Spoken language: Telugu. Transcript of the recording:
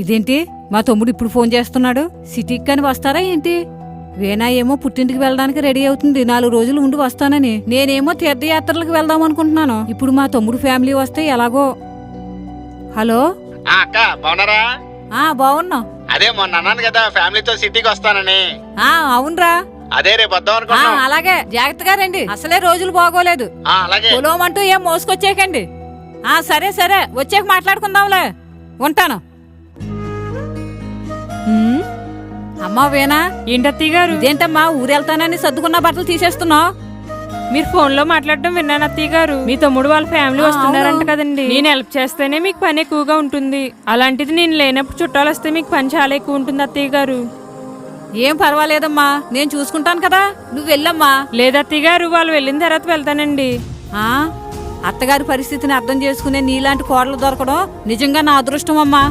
ఇదేంటి మా తమ్ముడు ఇప్పుడు ఫోన్ చేస్తున్నాడు? సిటీకి కాని వస్తారా ఏంటి? వేనా ఏమో పుట్టింటికి వెళ్ళడానికి రెడీ అవుతుంది, 4 రోజులు ఉండి వస్తానని. నేనేమో తీర్థయాత్రలకు వెళ్దాం అనుకుంటున్నాను. ఇప్పుడు మా తమ్ముడు ఫ్యామిలీ వస్తే ఎలాగో. హలో అక్క బాగున్నారా? బాగున్నాం. అదే మొన్న అన్నాను కదా ఫ్యామిలీతో సిటీకి వస్తానని. అవునరా, అదే రేపు వద్దాం అనుకున్నాం. అలాగే జాగ్రత్తగా రండి, అసలే రోజులు బాగోలేదు. అలాగే పొలమంటూ ఏం మోసుకొచ్చేకండి. సరే సరే, వచ్చాక మాట్లాడుకుందాంలే. ఉంటాను. అమ్మా వేనా, ఏంటత్తయ్య గారు? ఇదేంటమ్మా ఊరెళ్తానని సర్దుకున్న బట్టలు తీసేస్తున్నావు? మీరు ఫోన్ లో మాట్లాడడం విన్నాను అత్తయ్య గారు. మీ తమ్ముడు వాళ్ళ ఫ్యామిలీ వస్తున్నారంట కదండి. నేను హెల్ప్ చేస్తేనే మీకు పని ఎక్కువగా ఉంటుంది. అలాంటిది నేను లేనప్పుడు చుట్టాలు వస్తే మీకు పని చాలా ఎక్కువ ఉంటుంది అత్తయ్య గారు. ఏం పర్వాలేదమ్మా, నేను చూసుకుంటాను కదా, నువ్వు వెళ్ళమ్మా. లేదత్తయ్య గారు, వాళ్ళు వెళ్ళిన తర్వాత వెళ్తానండి. అత్తగారి పరిస్థితిని అర్థం చేసుకునే నీలాంటి కోడలు దొరకడం నిజంగా నా అదృష్టం అమ్మా.